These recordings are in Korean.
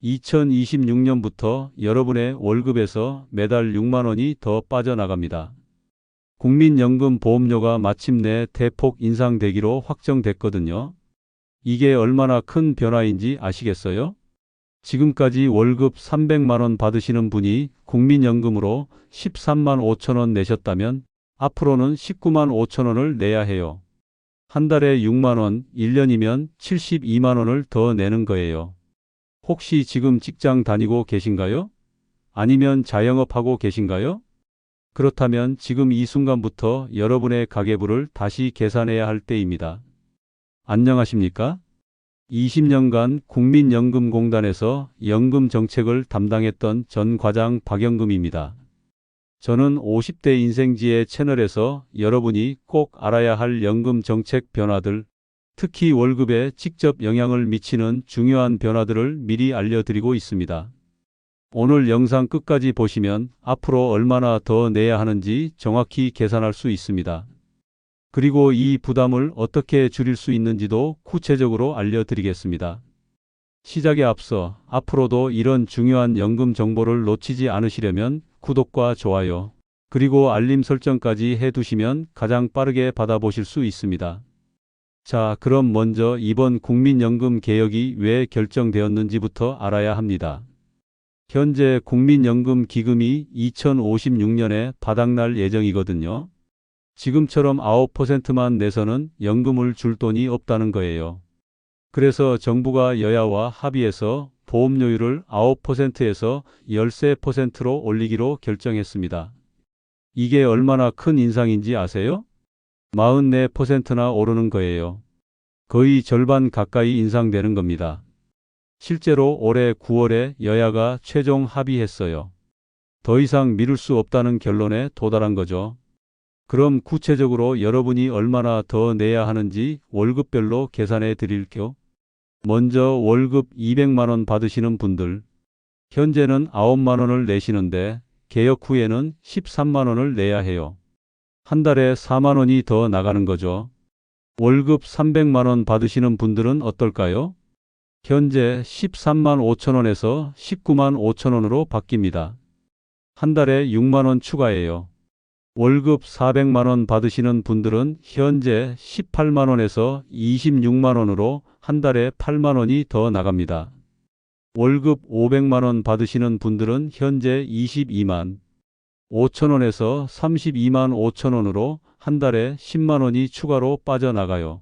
2026년부터 여러분의 월급에서 매달 6만 원이 더 빠져나갑니다. 국민연금 보험료가 마침내 대폭 인상되기로 확정됐거든요. 이게 얼마나 큰 변화인지 아시겠어요? 지금까지 월급 300만 원 받으시는 분이 국민연금으로 13만 5천 원 내셨다면 앞으로는 19만 5천 원을 내야 해요. 한 달에 6만 원, 1년이면 72만 원을 더 내는 거예요. 혹시 지금 직장 다니고 계신가요? 아니면 자영업하고 계신가요? 그렇다면 지금 이 순간부터 여러분의 가계부를 다시 계산해야 할 때입니다. 안녕하십니까? 20년간 국민연금공단에서 연금 정책을 담당했던 전 과장 박영금입니다. 저는 50대 인생지혜 채널에서 여러분이 꼭 알아야 할 연금 정책 변화들, 특히 월급에 직접 영향을 미치는 중요한 변화들을 미리 알려드리고 있습니다. 오늘 영상 끝까지 보시면 앞으로 얼마나 더 내야 하는지 정확히 계산할 수 있습니다. 그리고 이 부담을 어떻게 줄일 수 있는지도 구체적으로 알려드리겠습니다. 시작에 앞서 앞으로도 이런 중요한 연금 정보를 놓치지 않으시려면 구독과 좋아요, 그리고 알림 설정까지 해두시면 가장 빠르게 받아보실 수 있습니다. 자, 그럼 먼저 이번 국민연금 개혁이 왜 결정되었는지부터 알아야 합니다. 현재 국민연금 기금이 2056년에 바닥날 예정이거든요. 지금처럼 9%만 내서는 연금을 줄 돈이 없다는 거예요. 그래서 정부가 여야와 합의해서 보험료율을 9%에서 13%로 올리기로 결정했습니다. 이게 얼마나 큰 인상인지 아세요? 44%나 오르는 거예요. 거의 절반 가까이 인상되는 겁니다. 실제로 올해 9월에 여야가 최종 합의했어요. 더 이상 미룰 수 없다는 결론에 도달한 거죠. 그럼 구체적으로 여러분이 얼마나 더 내야 하는지 월급별로 계산해 드릴게요. 먼저 월급 200만 원 받으시는 분들, 현재는 9만 원을 내시는데 개혁 후에는 13만 원을 내야 해요. 한 달에 4만 원이 더 나가는 거죠. 월급 300만 원 받으시는 분들은 어떨까요? 현재 13만 5천 원에서 19만 5천 원으로 바뀝니다. 한 달에 6만 원 추가예요. 월급 400만 원 받으시는 분들은 현재 18만 원에서 26만 원으로 한 달에 8만 원이 더 나갑니다. 월급 500만 원 받으시는 분들은 현재 22만 5천 원에서 32만 5천 원으로 한 달에 10만 원이 추가로 빠져나가요.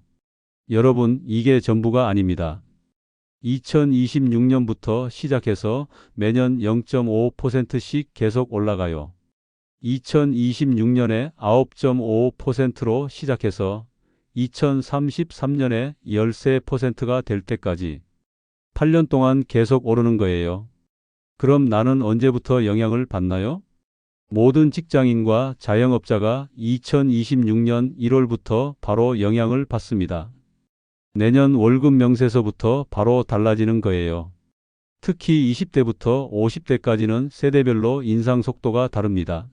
여러분, 이게 전부가 아닙니다. 2026년부터 시작해서 매년 0.5%씩 계속 올라가요. 2026년에 9.5%로 시작해서 2033년에 13%가 될 때까지 8년 동안 계속 오르는 거예요. 그럼 나는 언제부터 영향을 받나요? 모든 직장인과 자영업자가 2026년 1월부터 바로 영향을 받습니다. 내년 월급 명세서부터 바로 달라지는 거예요. 특히 20대부터 50대까지는 세대별로 인상 속도가 다릅니다.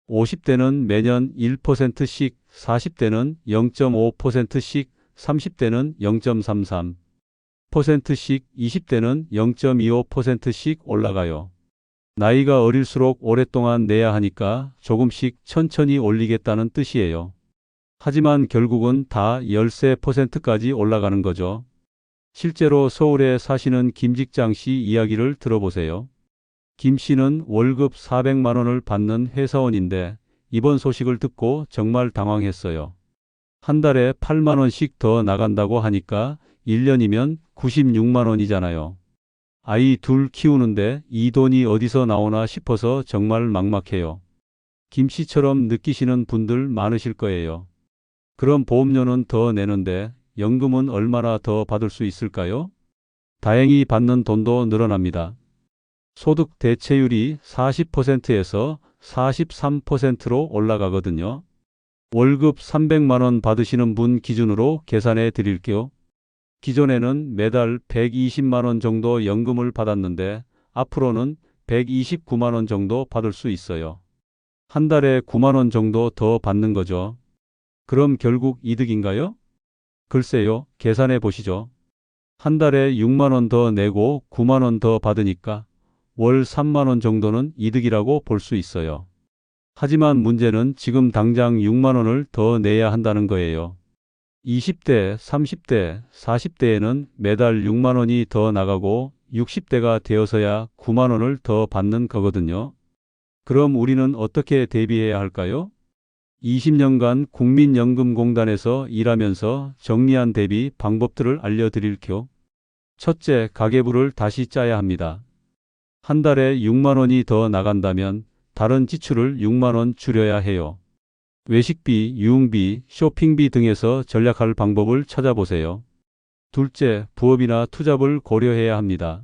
50대는 매년 1%씩, 40대는 0.5%씩, 30대는 0.33%씩, 20대는 0.25%씩 올라가요. 나이가 어릴수록 오랫동안 내야 하니까 조금씩 천천히 올리겠다는 뜻이에요. 하지만 결국은 다 13%까지 올라가는 거죠. 실제로 서울에 사시는 김직장 씨 이야기를 들어보세요. 김 씨는 월급 400만 원을 받는 회사원인데 이번 소식을 듣고 정말 당황했어요. 한 달에 8만 원씩 더 나간다고 하니까 1년이면 96만 원이잖아요. 아이 둘 키우는데 이 돈이 어디서 나오나 싶어서 정말 막막해요. 김 씨처럼 느끼시는 분들 많으실 거예요. 그럼 보험료는 더 내는데 연금은 얼마나 더 받을 수 있을까요? 다행히 받는 돈도 늘어납니다. 소득 대체율이 40%에서 43%로 올라가거든요. 월급 300만 원 받으시는 분 기준으로 계산해 드릴게요. 기존에는 매달 120만 원 정도 연금을 받았는데 앞으로는 129만 원 정도 받을 수 있어요. 한 달에 9만 원 정도 더 받는 거죠. 그럼 결국 이득인가요? 글쎄요, 계산해 보시죠. 한 달에 6만 원 더 내고 9만 원 더 받으니까 월 3만 원 정도는 이득이라고 볼 수 있어요. 하지만 문제는 지금 당장 6만 원을 더 내야 한다는 거예요. 20대, 30대, 40대에는 매달 6만 원이 더 나가고 60대가 되어서야 9만 원을 더 받는 거거든요. 그럼 우리는 어떻게 대비해야 할까요? 20년간 국민연금공단에서 일하면서 정리한 대비 방법들을 알려드릴게요. 첫째, 가계부를 다시 짜야 합니다. 한 달에 6만 원이 더 나간다면 다른 지출을 6만 원 줄여야 해요. 외식비, 유흥비, 쇼핑비 등에서 절약할 방법을 찾아보세요. 둘째, 부업이나 투잡을 고려해야 합니다.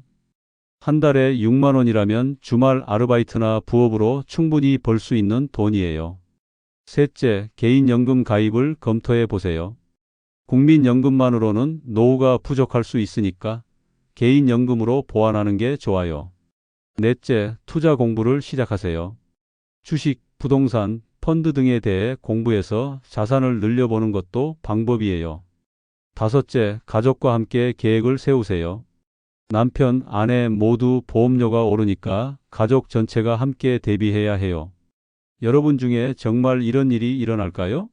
한 달에 6만 원이라면 주말 아르바이트나 부업으로 충분히 벌 수 있는 돈이에요. 셋째, 개인연금 가입을 검토해 보세요. 국민연금만으로는 노후가 부족할 수 있으니까 개인연금으로 보완하는 게 좋아요. 넷째, 투자 공부를 시작하세요. 주식, 부동산, 펀드 등에 대해 공부해서 자산을 늘려보는 것도 방법이에요. 다섯째, 가족과 함께 계획을 세우세요. 남편, 아내 모두 보험료가 오르니까 가족 전체가 함께 대비해야 해요. 여러분 중에 정말 이런 일이 일어날까요?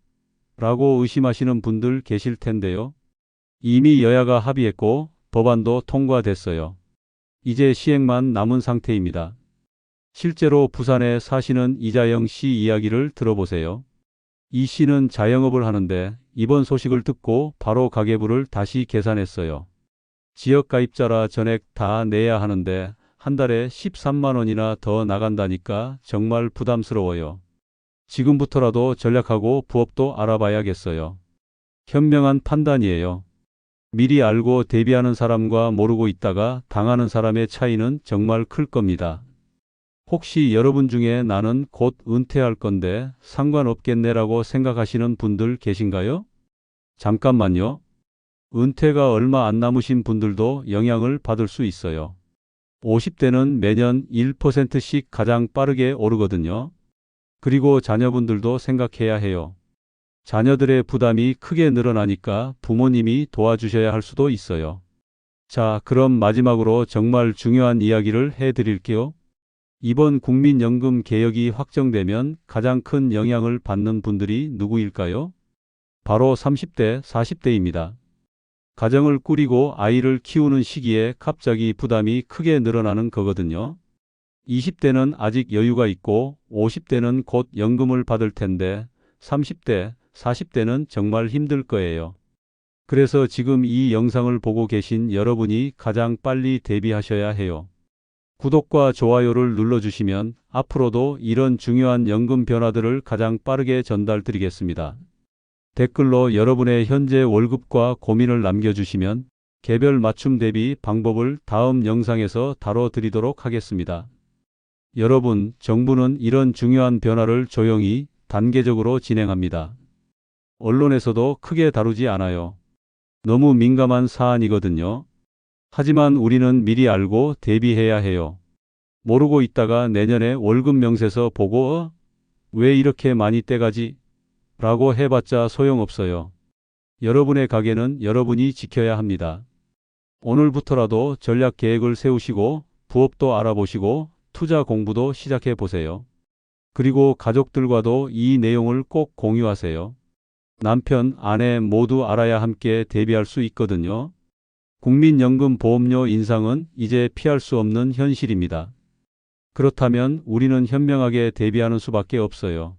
라고 의심하시는 분들 계실 텐데요. 이미 여야가 합의했고 법안도 통과됐어요. 이제 시행만 남은 상태입니다. 실제로 부산에 사시는 이자영 씨 이야기를 들어보세요. 이 씨는 자영업을 하는데 이번 소식을 듣고 바로 가계부를 다시 계산했어요. 지역가입자라 전액 다 내야 하는데 한 달에 13만 원이나 더 나간다니까 정말 부담스러워요. 지금부터라도 전략하고 부업도 알아봐야겠어요. 현명한 판단이에요. 미리 알고 대비하는 사람과 모르고 있다가 당하는 사람의 차이는 정말 클 겁니다. 혹시 여러분 중에 나는 곧 은퇴할 건데 상관없겠네라고 생각하시는 분들 계신가요? 잠깐만요. 은퇴가 얼마 안 남으신 분들도 영향을 받을 수 있어요. 50대는 매년 1%씩 가장 빠르게 오르거든요. 그리고 자녀분들도 생각해야 해요. 자녀들의 부담이 크게 늘어나니까 부모님이 도와주셔야 할 수도 있어요. 자, 그럼 마지막으로 정말 중요한 이야기를 해드릴게요. 이번 국민연금 개혁이 확정되면 가장 큰 영향을 받는 분들이 누구일까요? 바로 30대, 40대입니다. 가정을 꾸리고 아이를 키우는 시기에 갑자기 부담이 크게 늘어나는 거거든요. 20대는 아직 여유가 있고 50대는 곧 연금을 받을 텐데 30대, 40대는 정말 힘들 거예요. 그래서 지금 이 영상을 보고 계신 여러분이 가장 빨리 대비하셔야 해요. 구독과 좋아요를 눌러주시면 앞으로도 이런 중요한 연금 변화들을 가장 빠르게 전달드리겠습니다. 댓글로 여러분의 현재 월급과 고민을 남겨주시면 개별 맞춤 대비 방법을 다음 영상에서 다뤄드리도록 하겠습니다. 여러분, 정부는 이런 중요한 변화를 조용히 단계적으로 진행합니다. 언론에서도 크게 다루지 않아요. 너무 민감한 사안이거든요. 하지만 우리는 미리 알고 대비해야 해요. 모르고 있다가 내년에 월급 명세서 보고 왜 이렇게 많이 떼가지? 라고 해봤자 소용없어요. 여러분의 가게는 여러분이 지켜야 합니다. 오늘부터라도 전략 계획을 세우시고 부업도 알아보시고 투자 공부도 시작해 보세요. 그리고 가족들과도 이 내용을 꼭 공유하세요. 남편, 아내 모두 알아야 함께 대비할 수 있거든요. 국민연금 보험료 인상은 이제 피할 수 없는 현실입니다. 그렇다면 우리는 현명하게 대비하는 수밖에 없어요.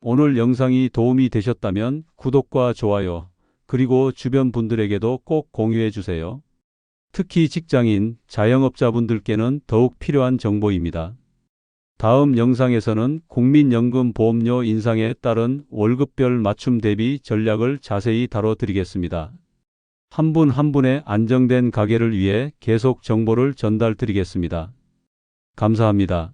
오늘 영상이 도움이 되셨다면 구독과 좋아요, 그리고 주변 분들에게도 꼭 공유해 주세요. 특히 직장인, 자영업자분들께는 더욱 필요한 정보입니다. 다음 영상에서는 국민연금 보험료 인상에 따른 월급별 맞춤 대비 전략을 자세히 다뤄드리겠습니다. 한 분 한 분의 안정된 가계를 위해 계속 정보를 전달드리겠습니다. 감사합니다.